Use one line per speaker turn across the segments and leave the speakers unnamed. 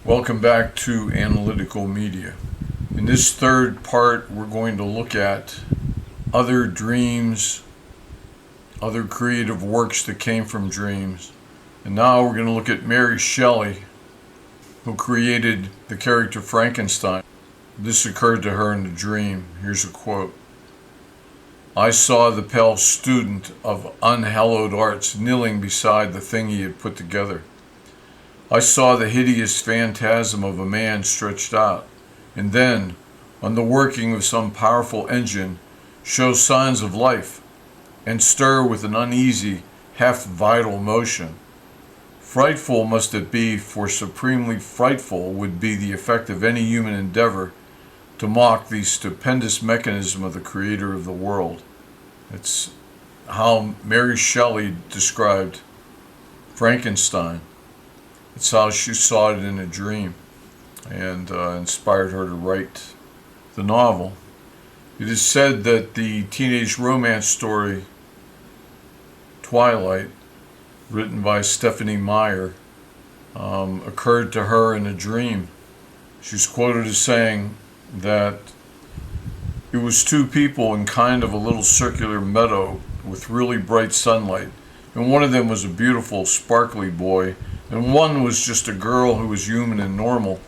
Welcome back to Analytical Media. In this third part, we're going to look at other dreams, other creative works that came from dreams. And now we're going to look at Mary Shelley, who created the character Frankenstein. This occurred to her in a dream. Here's a quote. "I saw the pale student of unhallowed arts kneeling beside the thing he had put together. I saw the hideous phantasm of a man stretched out, and then, on the working of some powerful engine, show signs of life, and stir with an uneasy, half-vital motion. Frightful must it be, for supremely frightful would be the effect of any human endeavor to mock the stupendous mechanism of the creator of the world." It's how Mary Shelley described Frankenstein. It's how she saw it in a dream, and inspired her to write the novel. It is said that the teenage romance story Twilight, written by Stephanie Meyer, occurred to her in a dream. She's quoted as saying that it was two people in kind of a little circular meadow with really bright sunlight, and one of them was a beautiful, sparkly boy, and one was just a girl who was human and normal,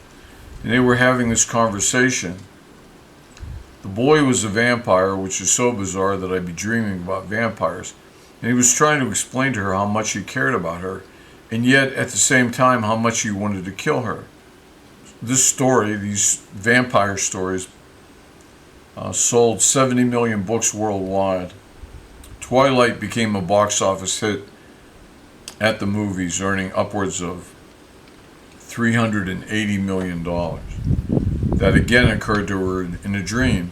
and they were having this conversation. The boy was a vampire, which is so bizarre that I'd be dreaming about vampires, and he was trying to explain to her how much he cared about her, and yet at the same time how much he wanted to kill her. This story, these vampire stories, sold 70 million books worldwide. Twilight became a box office hit at the movies, earning upwards of $380 million. That again occurred to her in a dream.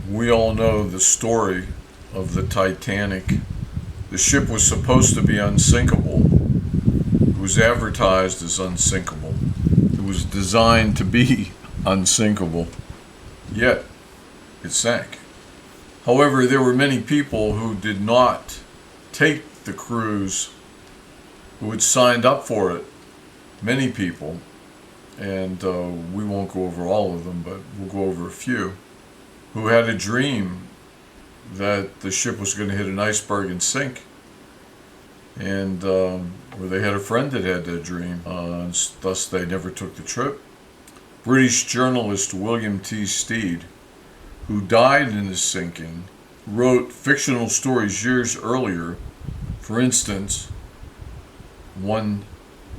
We all know the story of the Titanic. The ship was supposed to be unsinkable. It was advertised as unsinkable. It was designed to be unsinkable. Yet, it sank. However, there were many people who did not take the cruise, who had signed up for it. Many people, and we won't go over all of them, but we'll go over a few, who had a dream that the ship was going to hit an iceberg and sink. And or they had a friend that had that dream, and thus they never took the trip. British journalist William T. Stead, who died in the sinking, wrote fictional stories years earlier. For instance, one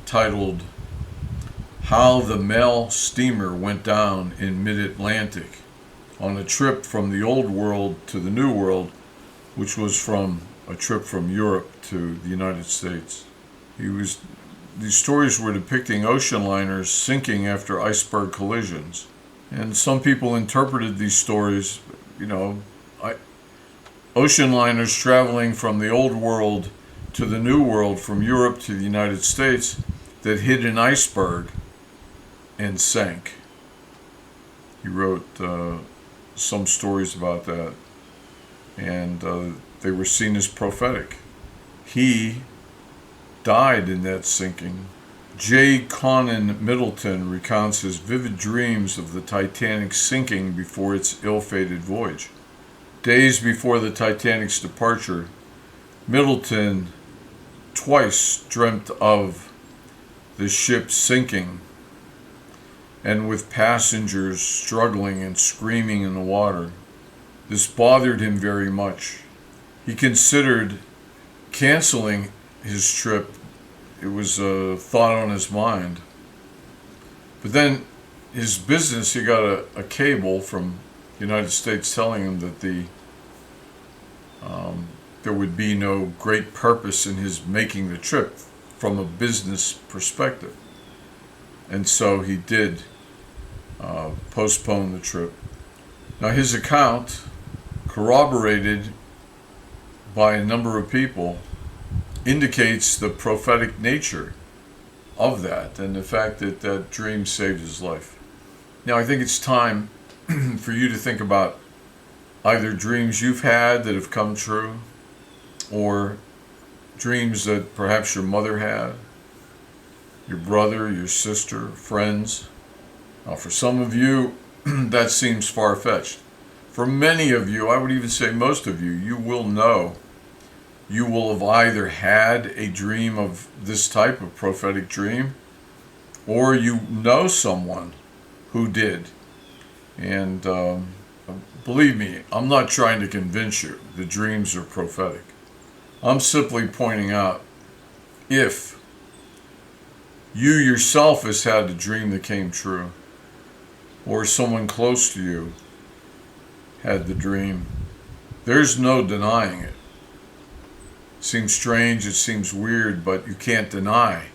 titled "How the Mail Steamer Went Down in Mid-Atlantic" on a trip from the Old World to the New World, which was from a trip from Europe to the United States. These stories were depicting ocean liners sinking after iceberg collisions. And some people interpreted these stories, ocean liners traveling from the Old World to the New World, from Europe to the United States, that hit an iceberg and sank. He wrote some stories about that, and they were seen as prophetic. He died in that sinking. J. Conan Middleton recounts his vivid dreams of the Titanic sinking before its ill-fated voyage. Days before the Titanic's departure, Middleton twice dreamt of the ship sinking, and with passengers struggling and screaming in the water. This bothered him very much. He considered canceling his trip. It was a thought on his mind. But then his business, he got a cable from the United States telling him that there would be no great purpose in his making the trip from a business perspective. And so he did postpone the trip. Now his account, corroborated by a number of people, indicates the prophetic nature of that and the fact that that dream saved his life. Now I think it's time for you to think about either dreams you've had that have come true, or dreams that perhaps your mother had, your brother, your sister, friends. Now, for some of you, that seems far-fetched. For many of you, I would even say most of you, you will know. You will have either had a dream of this type of prophetic dream, or you know someone who did. And believe me, I'm not trying to convince you the dreams are prophetic. I'm simply pointing out, if you yourself has had a dream that came true, or someone close to you had the dream, there's no denying it. It seems strange, it seems weird, but you can't deny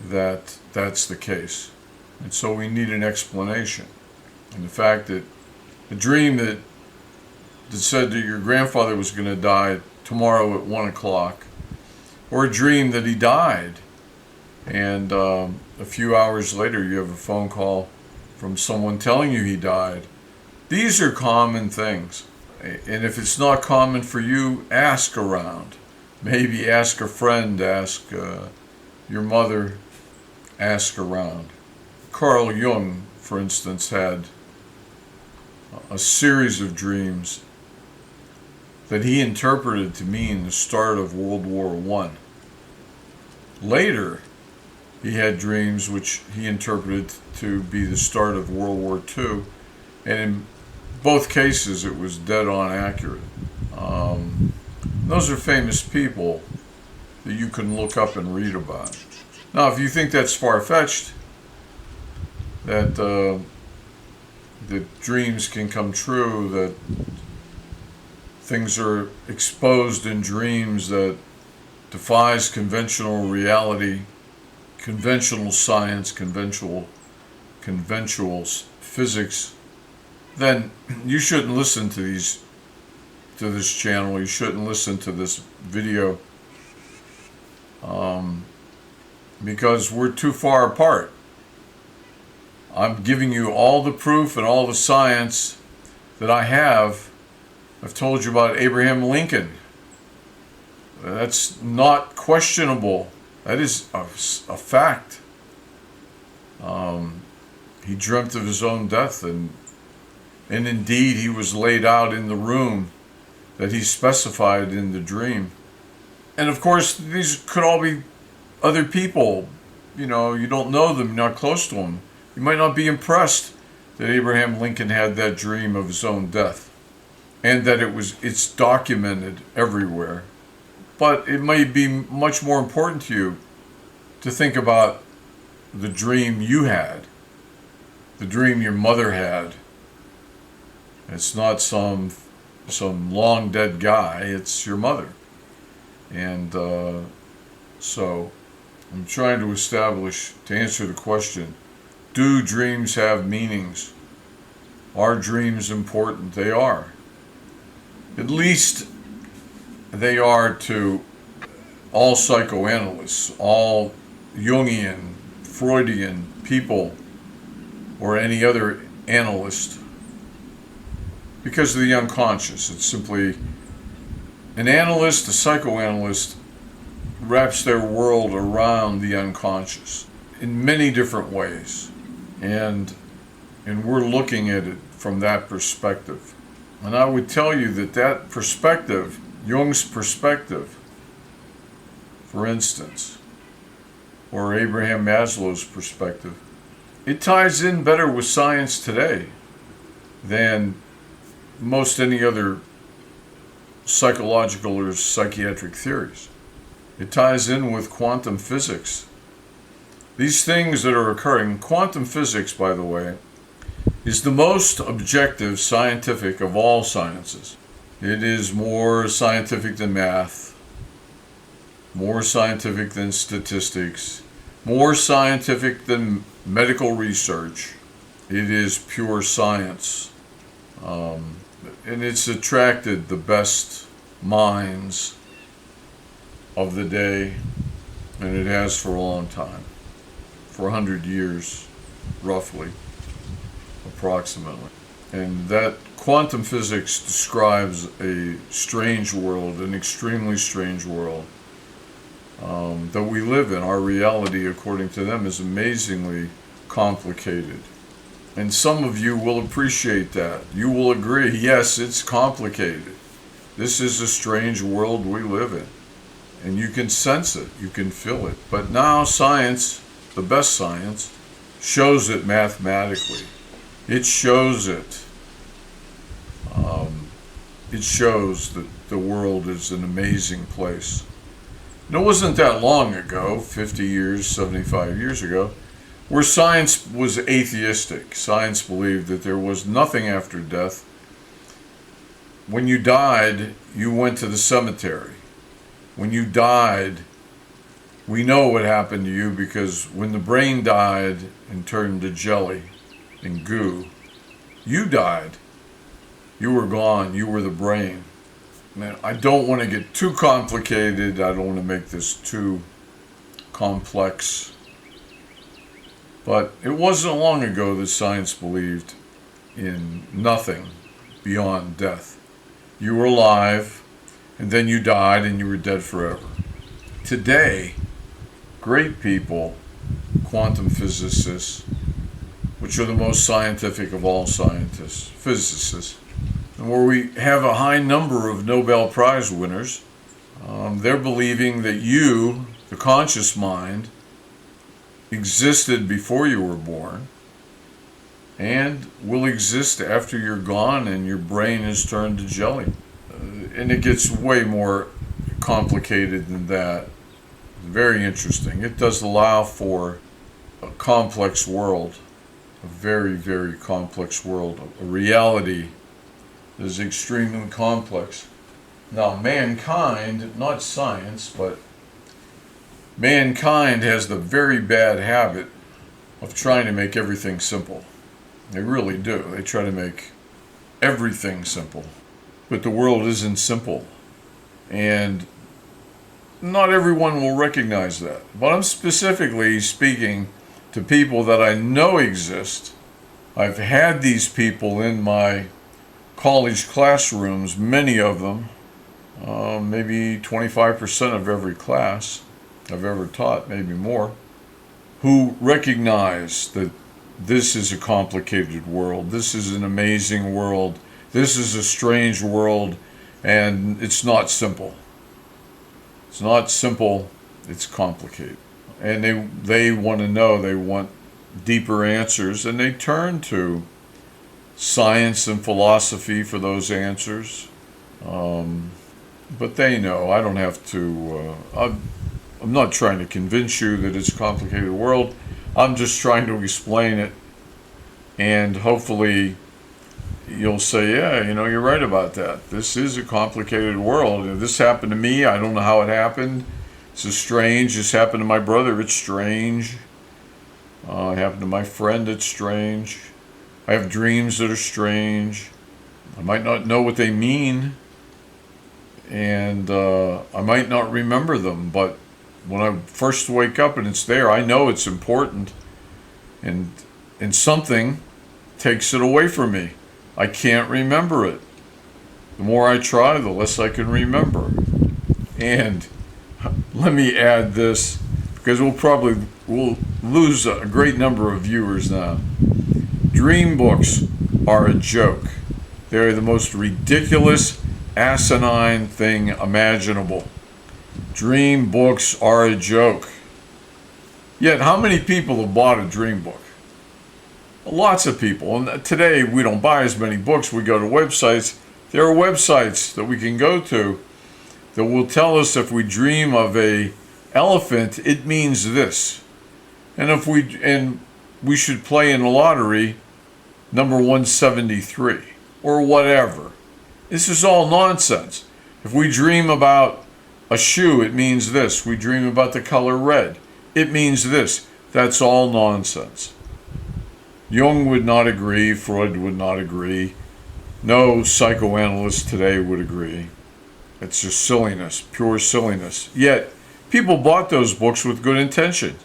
that that's the case. And so we need an explanation. And the fact that the dream that said that your grandfather was going to die tomorrow at 1 o'clock, or a dream that he died, and a few hours later you have a phone call from someone telling you he died. These are common things. And if it's not common for you, ask around. Maybe ask a friend, ask your mother, ask around. Carl Jung, for instance, had a series of dreams that he interpreted to mean the start of World War I. Later, he had dreams which he interpreted to be the start of World War II, and in both cases it was dead on accurate. Those are famous people that you can look up and read about. Now, if you think that's far-fetched, that dreams can come true, that things are exposed in dreams that defies conventional reality, conventional science, conventional physics, then you shouldn't listen to this channel. You shouldn't listen to this video, because we're too far apart. I'm giving you all the proof and all the science that I have. I've told you about Abraham Lincoln. That's not questionable. That is a fact. He dreamt of his own death, and indeed he was laid out in the room that he specified in the dream. And of course, these could all be other people. You don't know them, you're not close to them. You might not be impressed that Abraham Lincoln had that dream of his own death, and that it's documented everywhere. But it may be much more important to you to think about the dream you had, the dream your mother had. It's not some long dead guy, it's your mother. And so I'm trying to answer the question, do dreams have meanings? Are dreams important? They are. At least they are to all psychoanalysts, all Jungian, Freudian people, or any other analyst, because of the unconscious. It's simply an analyst, a psychoanalyst, wraps their world around the unconscious in many different ways, and we're looking at it from that perspective. And I would tell you that perspective, Jung's perspective, for instance, or Abraham Maslow's perspective, it ties in better with science today than most any other psychological or psychiatric theories. It ties in with quantum physics. These things that are occurring, quantum physics, by the way, is the most objective scientific of all sciences. It is more scientific than math, more scientific than statistics, more scientific than medical research. It is pure science. And it's attracted the best minds of the day, and it has for a long time, for 100 years, roughly, approximately. And that quantum physics describes a strange world, an extremely strange world, that we live in. Our reality, according to them, is amazingly complicated. And some of you will appreciate that. You will agree, yes, it's complicated. This is a strange world we live in. And you can sense it, you can feel it. But now science, the best science, shows it mathematically. It shows it. It shows that the world is an amazing place. And it wasn't that long ago, 50 years, 75 years ago, where science was atheistic. Science believed that there was nothing after death. When you died, you went to the cemetery. When you died, we know what happened to you because when the brain died and turned to jelly and goo, you died. You were gone. You were the brain. Man, I don't want to get too complicated. I don't want to make this too complex. But it wasn't long ago that science believed in nothing beyond death. You were alive, and then you died, and you were dead forever. Today, great people, quantum physicists, which are the most scientific of all scientists, physicists, and where we have a high number of Nobel Prize winners, they're believing that you, the conscious mind, existed before you were born and will exist after you're gone and your brain is turned to jelly. And it gets way more complicated than that. Very interesting. It does allow for a complex world, a very, very complex world, a reality that is extremely complex. Now, mankind, not science, but mankind has the very bad habit of trying to make everything simple. They really do. They try to make everything simple. But the world isn't simple. And not everyone will recognize that. But I'm specifically speaking to people that I know exist. I've had these people in my college classrooms, many of them, maybe 25% of every class I've ever taught, maybe more, who recognize that this is a complicated world. This is an amazing world. This is a strange world, and it's not simple. It's not simple, it's complicated. And they want to know, they want deeper answers, and they turn to science and philosophy for those answers. But they know, I don't have to, I'm not trying to convince you that it's a complicated world. I'm just trying to explain it, and hopefully you'll say, yeah, you're right about that. This is a complicated world. If this happened to me, I don't know how it happened. This is strange. This happened to my brother. It's strange. It happened to my friend. It's strange. I have dreams that are strange. I might not know what they mean, and I might not remember them, but when I first wake up and it's there, I know it's important, and something takes it away from me. I can't remember it. The more I try, the less I can remember. And let me add this, because we'll lose a great number of viewers now. Dream books are a joke. They're the most ridiculous, asinine thing imaginable. Dream books are a joke. Yet, how many people have bought a dream book? Lots of people. And today, we don't buy as many books. We go to websites. There are websites that we can go to that will tell us if we dream of a elephant, it means this. And we should play in the lottery number 173 or whatever. This is all nonsense. If we dream about a shoe, it means this. We dream about the color red. It means this. That's all nonsense. Jung would not agree. Freud would not agree. No psychoanalyst today would agree. It's just silliness, pure silliness. Yet, people bought those books with good intention.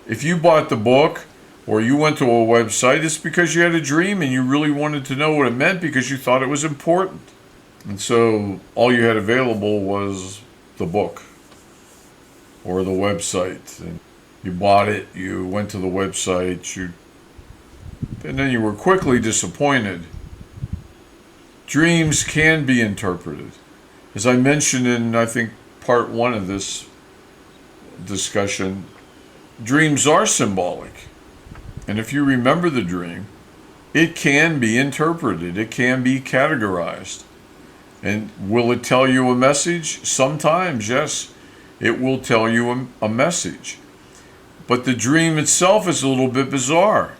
If you bought the book or you went to a website, it's because you had a dream and you really wanted to know what it meant because you thought it was important. And so all you had available was the book. or the website. And you bought it, you went to the website, and then you were quickly disappointed. Dreams can be interpreted. As I mentioned in, I think, part one of this discussion, dreams are symbolic. And if you remember the dream, it can be interpreted, it can be categorized. And will it tell you a message? Sometimes, yes, it will tell you a message. But the dream itself is a little bit bizarre.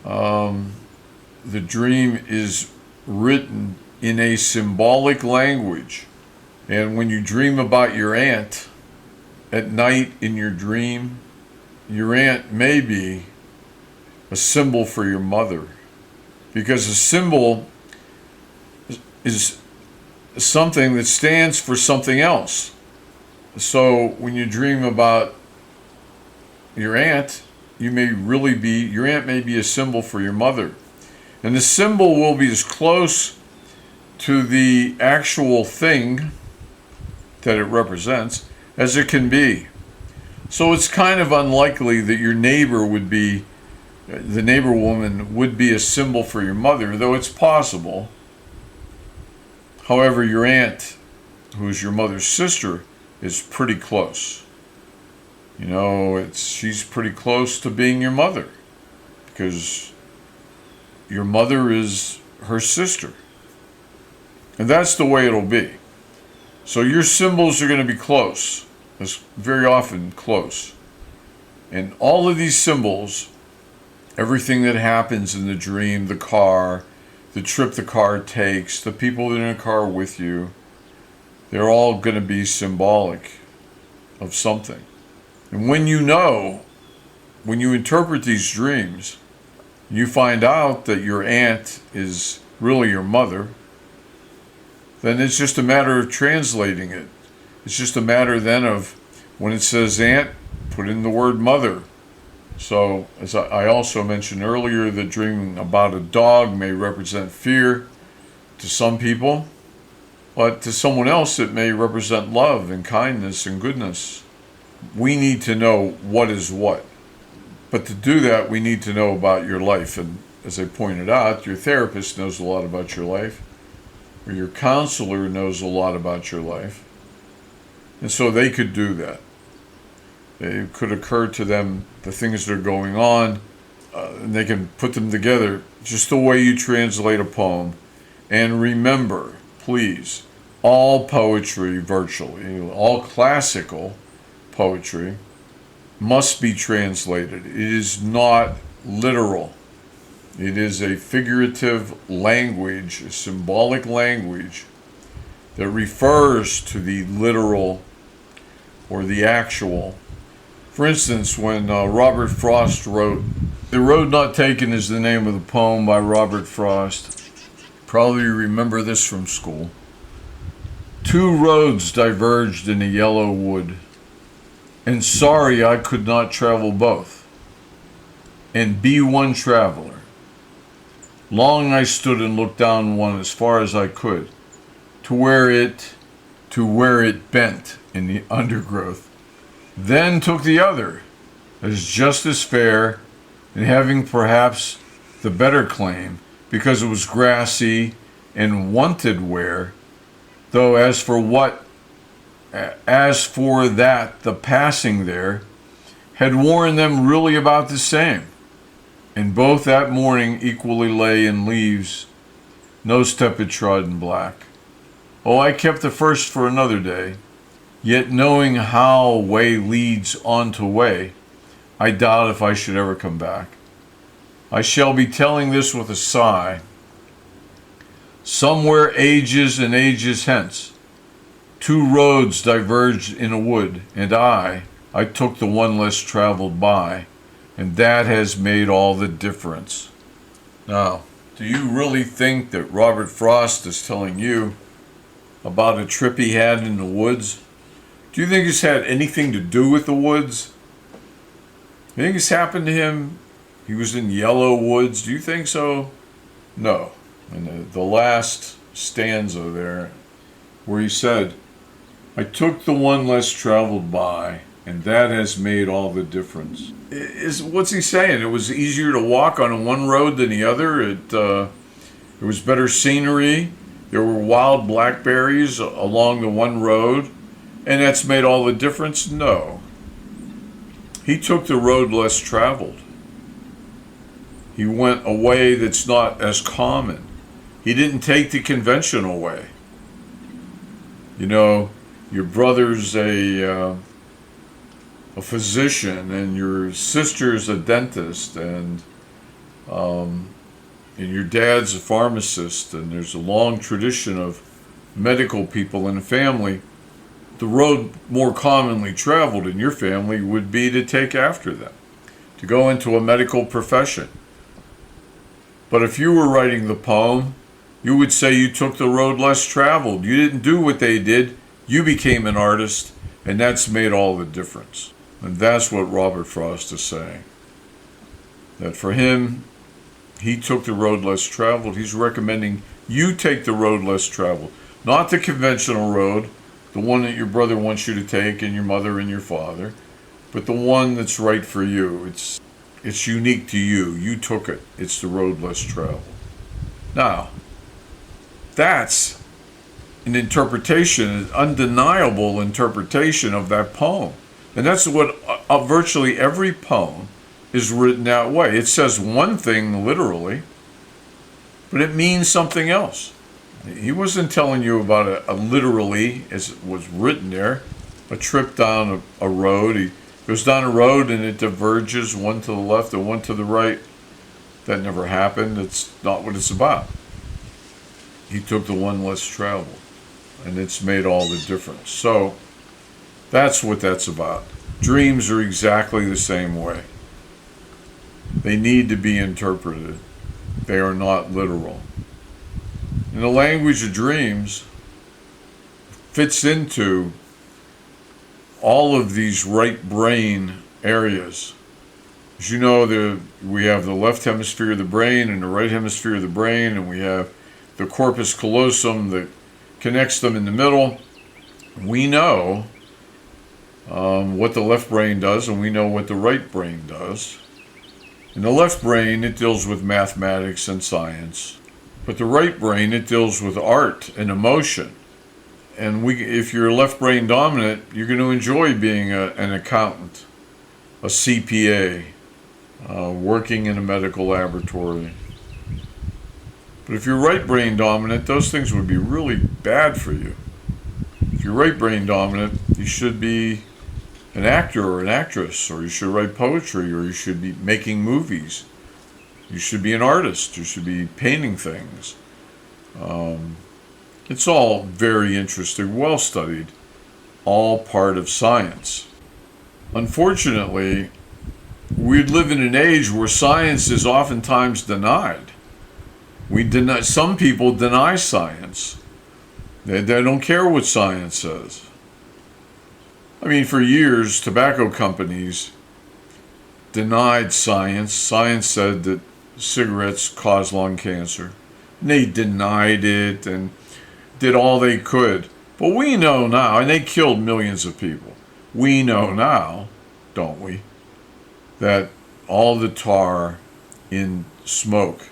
The dream is written in a symbolic language. And when you dream about your aunt at night in your dream, your aunt may be a symbol for your mother. Because a symbol is something that stands for something else. So when you dream about your aunt, your aunt may be a symbol for your mother. And the symbol will be as close to the actual thing that it represents as it can be. So it's kind of unlikely that your neighbor the neighbor woman would be a symbol for your mother, though it's possible. However, your aunt, who's your mother's sister, is pretty close. She's pretty close to being your mother, because your mother is her sister. And that's the way it'll be. So your symbols are going to be close. It's very often close. And all of these symbols, everything that happens in the dream, the car, the trip the car takes, the people that are in a car with you, they're all going to be symbolic of something. And when you interpret these dreams, you find out that your aunt is really your mother, then it's just a matter of translating it. It's just a matter then of, when it says aunt, put in the word mother. So, as I also mentioned earlier, that dreaming about a dog may represent fear to some people, but to someone else it may represent love and kindness and goodness. We need to know what is what. But to do that, we need to know about your life. And as I pointed out, your therapist knows a lot about your life, or your counselor knows a lot about your life. And so they could do that. It could occur to them the things that are going on, and they can put them together just the way you translate a poem. And remember, please, all poetry, virtually, all classical poetry, must be translated. It is not literal. It is a figurative language, a symbolic language that refers to the literal or the actual. For instance, when Robert Frost wrote, "The Road Not Taken" is the name of the poem by Robert Frost. Probably remember this from school. "Two roads diverged in a yellow wood, and sorry I could not travel both, and be one traveler. Long I stood and looked down one as far as I could, to where it bent in the undergrowth. Then took the other, as just as fair, and having perhaps the better claim, because it was grassy and wanted wear, though as for that the passing there had worn them really about the same, and both that morning equally lay in leaves, no step had trodden black. Oh, I kept the first for another day, yet knowing how way leads on to way, I doubt if I should ever come back. I shall be telling this with a sigh. Somewhere ages and ages hence, two roads diverged in a wood, and I took the one less traveled by, and that has made all the difference." Now, do you really think that Robert Frost is telling you about a trip he had in the woods? Do you think this had anything to do with the woods? You think this happened to him? He was in yellow woods. Do you think so? No. And the last stanza there, where he said, "I took the one less traveled by, And that has made all the difference. What's he saying? It was easier to walk on one road than the other. It was better scenery. There were wild blackberries along the one road, and that's made all the difference? No. He took the road less traveled. He went a way that's not as common. He didn't take the conventional way. You know, your brother's a physician, and your sister's a dentist, and your dad's a pharmacist, and there's a long tradition of medical people in the family. The road more commonly traveled in your family would be to take after them, to go into a medical profession. But if you were writing the poem, you would say you took the road less traveled. You didn't do what they did. You became an artist, and that's made all the difference. And that's what Robert Frost is saying. That for him, he took the road less traveled. He's recommending you take the road less traveled. Not the conventional road, the one that your brother wants you to take, and your mother and your father, but the one that's right for you. It's unique to you. You took it. It's the road less traveled. Now, that's an interpretation, an undeniable interpretation of that poem. And that's what virtually every poem is written that way. It says one thing literally, but it means something else. He wasn't telling you about a literally, as it was written there, a trip down a road. He goes down a road and it diverges, one to the left and one to the right. That never happened. It's not what it's about. He took the one less traveled, and it's made all the difference. So that's what that's about. Dreams are exactly the same way. They need to be interpreted. They are not literal. And the language of dreams fits into all of these right brain areas. As you know, we have the left hemisphere of the brain and the right hemisphere of the brain, and we have the corpus callosum that connects them in the middle. We know what the left brain does, and we know what the right brain does. In the left brain, it deals with mathematics and science. But the right brain, it deals with art and emotion. And if you're left brain dominant, you're going to enjoy being an accountant, a CPA, working in a medical laboratory. But if you're right brain dominant, those things would be really bad for you. If you're right brain dominant, you should be an actor or an actress, or you should write poetry, or you should be making movies. You should be an artist. You should be painting things. It's all very interesting, well studied, all part of science. Unfortunately, we live in an age where science is oftentimes denied. Some people deny science. They don't care what science says. I mean, for years, tobacco companies denied science. Science said that cigarettes cause lung cancer. And they denied it and did all they could. But we know now, and they killed millions of people. We know now, don't we, that all the tar in smoke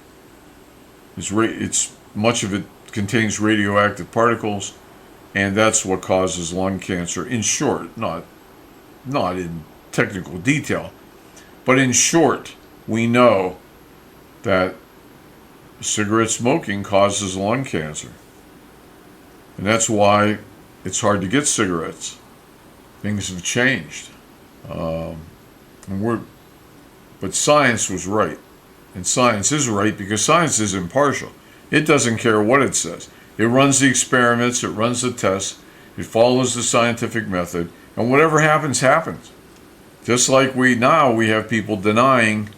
much of it contains radioactive particles, and that's what causes lung cancer. In short, not in technical detail, but in short, we know that cigarette smoking causes lung cancer. And that's why it's hard to get cigarettes. Things have changed. But science was right. And science is right because science is impartial. It doesn't care what it says. It runs the experiments, it runs the tests, it follows the scientific method, and whatever happens, happens. Just like we have people denying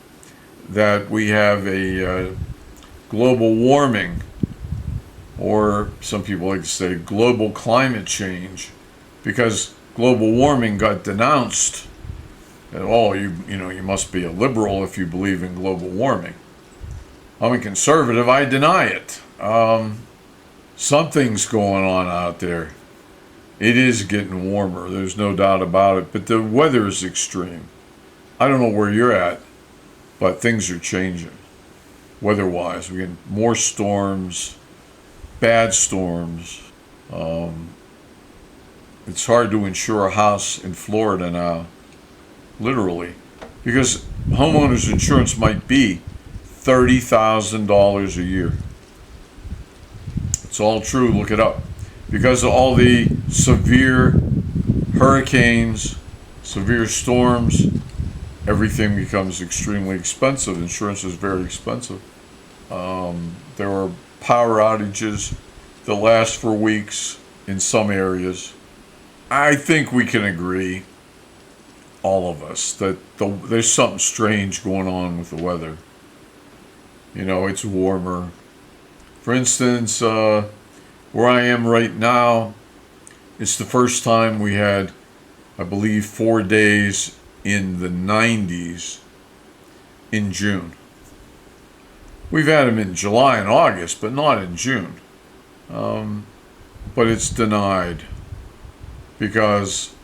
that we have a global warming, or some people like to say global climate change, because global warming got denounced. And, you must be a liberal if you believe in global warming. I'm a conservative, I deny it. Something's going on out there. It is getting warmer. There's no doubt about it. But the weather is extreme. I don't know where you're at, but things are changing weather-wise. We get more storms, bad storms. It's hard to insure a house in Florida now, literally, because homeowners insurance might be $30,000 a year. It's all true. Look it up. Because of all the severe hurricanes, severe storms, everything becomes extremely expensive. Insurance is very expensive. There are power outages that last for weeks in some areas. I think we can agree, all of us, that there's something strange going on with the weather. You know, it's warmer. For instance, where I am right now, it's the first time we had, I believe, 4 days in the 90s in June. We've had them in July and August, but not in June. But it's denied because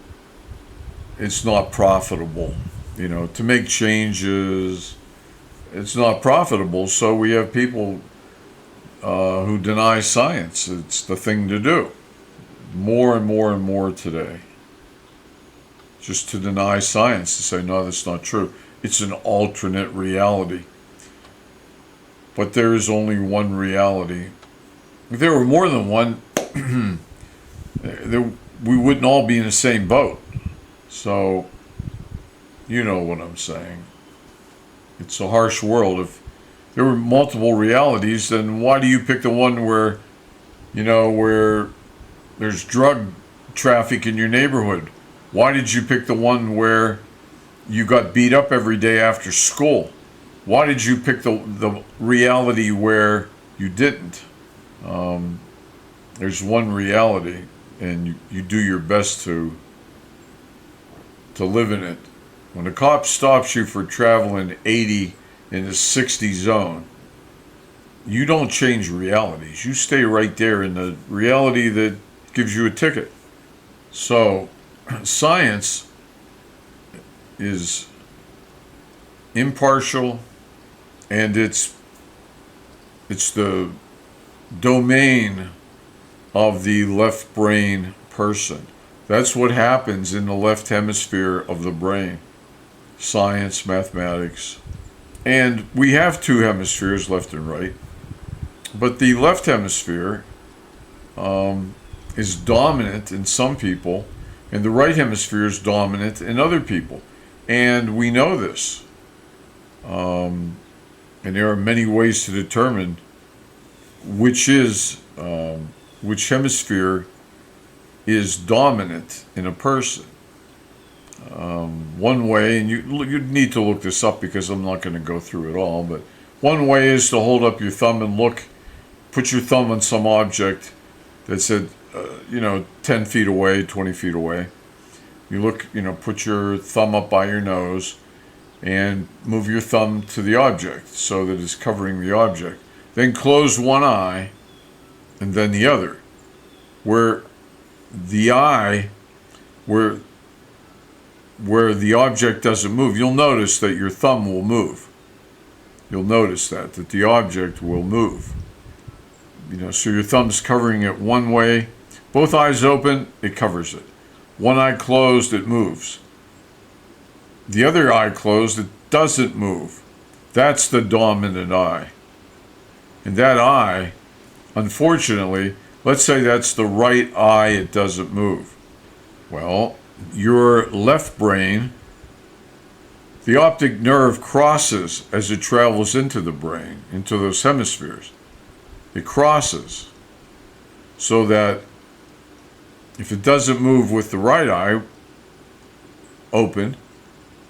it's not profitable. You know, to make changes, it's not profitable. So we have people who deny science. It's the thing to do. More and more and more today. Just to deny science, to say, no, that's not true. It's an alternate reality. But there is only one reality. If there were more than one, we wouldn't all be in the same boat. So, you know what I'm saying. It's a harsh world. If there were multiple realities, then why do you pick the one where, you know, where there's drug traffic in your neighborhood? Why did you pick the one where you got beat up every day after school? Why did you pick the reality where you didn't? There's one reality, and you do your best to live in it. When a cop stops you for traveling 80 in the 60 zone, you don't change realities. You stay right there in the reality that gives you a ticket. So, science is impartial, and it's the domain of the left brain person. That's what happens in the left hemisphere of the brain. Science, mathematics. And we have two hemispheres, left and right. But the left hemisphere is dominant in some people, and the right hemisphere is dominant in other people. And we know this. And there are many ways to determine which hemisphere is dominant in a person. One way, and you need to look this up because I'm not going to go through it all, but one way is to hold up your thumb and put your thumb on some object that's at, 10 feet away, 20 feet away. You look, put your thumb up by your nose and move your thumb to the object so that it's covering the object. Then close one eye and then the other. Where the eye, where the object doesn't move, you'll notice that your thumb will move. You'll notice that the object will move. So your thumb's covering it one way. Both eyes open, it covers it. One eye closed, it moves. The other eye closed, it doesn't move. That's the dominant eye. And that eye, unfortunately, let's say that's the right eye, it doesn't move. Well, your left brain, the optic nerve crosses as it travels into the brain, into those hemispheres. It crosses so that if it doesn't move with the right eye open,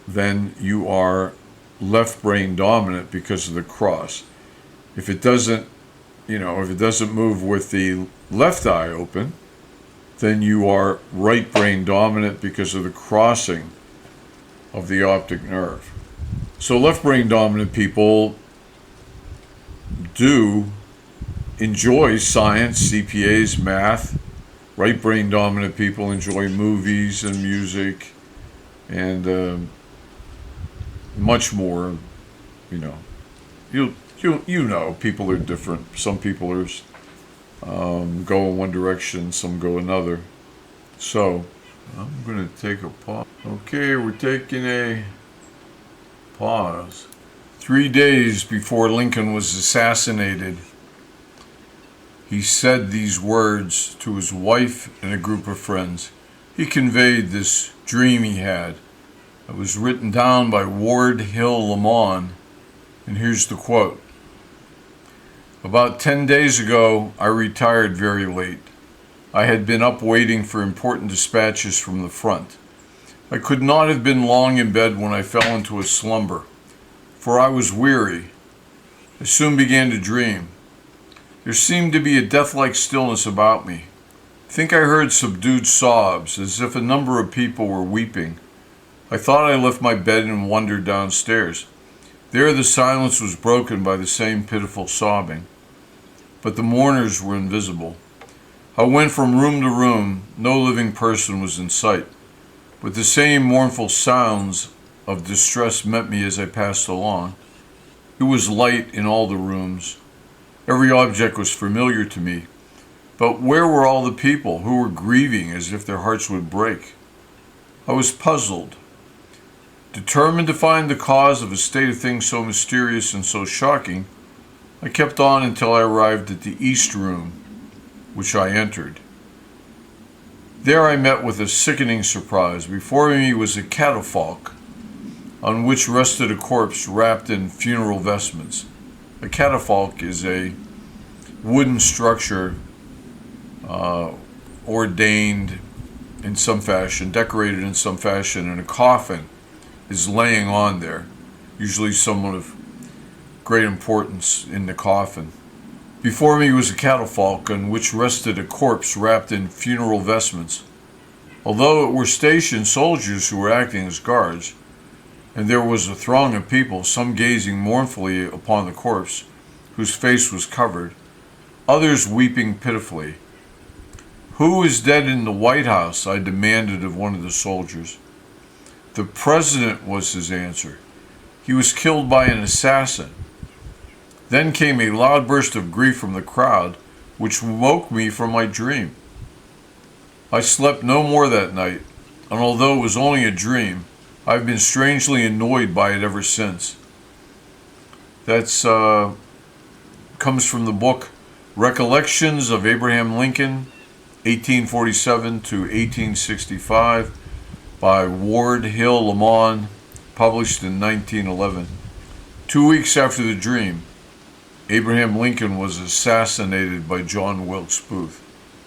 then you are left brain dominant because of the cross. If it doesn't, if it doesn't move with the left eye open, then you are right brain dominant because of the crossing of the optic nerve. So left brain dominant people do enjoy science, CPAs, math, Right brain dominant people enjoy movies and music and much more. You know, you know, people are different. Some people are go in one direction, some go another. So I'm gonna take a pause. Okay, we're taking a pause. 3 days before Lincoln was assassinated, he said these words to his wife and a group of friends. He conveyed this dream he had. It was written down by Ward Hill Lamont, and here's the quote. About 10 days ago, I retired very late. I had been up waiting for important dispatches from the front. I could not have been long in bed when I fell into a slumber, for I was weary. I soon began to dream. There seemed to be a death-like stillness about me. I think I heard subdued sobs, as if a number of people were weeping. I thought I left my bed and wandered downstairs. There the silence was broken by the same pitiful sobbing. But the mourners were invisible. I went from room to room. No living person was in sight. But the same mournful sounds of distress met me as I passed along. It was light in all the rooms. Every object was familiar to me. But where were all the people who were grieving as if their hearts would break? I was puzzled. Determined to find the cause of a state of things so mysterious and so shocking, I kept on until I arrived at the East Room, which I entered. There I met with a sickening surprise. Before me was a catafalque, on which rested a corpse wrapped in funeral vestments. A catafalque is a wooden structure ordained in some fashion, decorated in some fashion, and a coffin is laying on there, usually someone of great importance in the coffin. Before me was a catafalque on which rested a corpse wrapped in funeral vestments. Although it were stationed soldiers who were acting as guards, and there was a throng of people, some gazing mournfully upon the corpse, whose face was covered, others weeping pitifully. "Who is dead in the White House?" I demanded of one of the soldiers. "The president," was his answer. "He was killed by an assassin." Then came a loud burst of grief from the crowd, which woke me from my dream. I slept no more that night, and although it was only a dream, I've been strangely annoyed by it ever since. That's comes from the book Recollections of Abraham Lincoln, 1847 to 1865, by Ward Hill Lamont, published in 1911. 2 weeks after the dream, Abraham Lincoln was assassinated by John Wilkes Booth.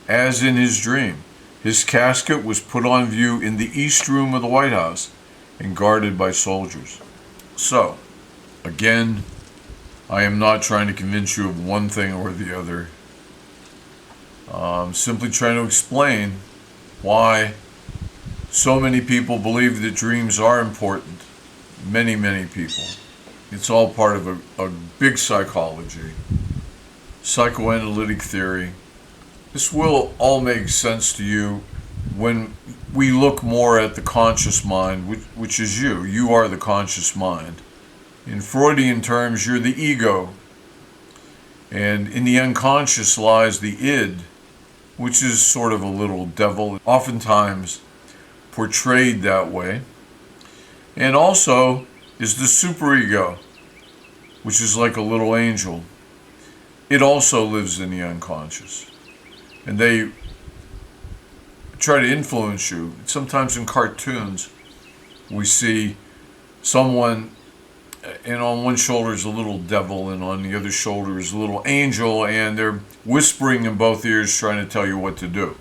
As in his dream, his casket was put on view in the East Room of the White House and guarded by soldiers. So, again, I am not trying to convince you of one thing or the other. I'm simply trying to explain why so many people believe that dreams are important. Many, many people. It's all part of a big psychology, psychoanalytic theory. This will all make sense to you when we look more at the conscious mind, which is you. You are the conscious mind. In Freudian terms, you're the ego. And in the unconscious lies the id, which is sort of a little devil, oftentimes portrayed that way. And also is the superego, which is like a little angel. It also lives in the unconscious. And they try to influence you. Sometimes in cartoons, we see someone, and on one shoulder is a little devil, and on the other shoulder is a little angel, and they're whispering in both ears trying to tell you what to do,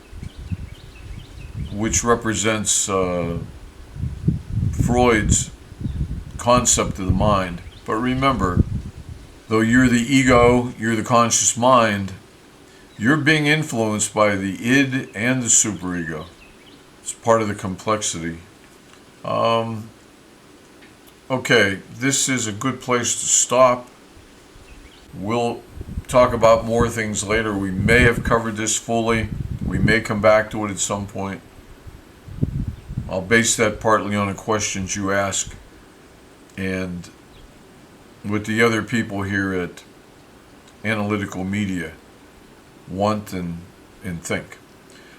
which represents Freud's concept of the mind. But remember, though you're the ego, you're the conscious mind, you're being influenced by the id and the superego. It's part of the complexity. Okay, this is a good place to stop. We'll talk about more things later. We may have covered this fully. We may come back to it at some point. I'll base that partly on the questions you ask and what the other people here at Analytical Media want and think.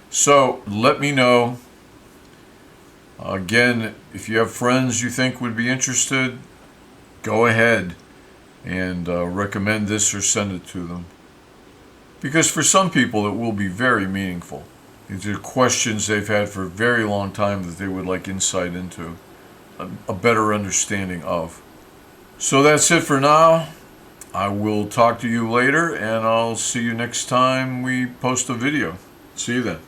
So let me know. Again, if you have friends you think would be interested, go ahead and recommend this or send it to them. Because for some people it will be very meaningful. These are questions they've had for a very long time that they would like insight into, a better understanding of. So that's it for now. I will talk to you later, and I'll see you next time we post a video. See you then.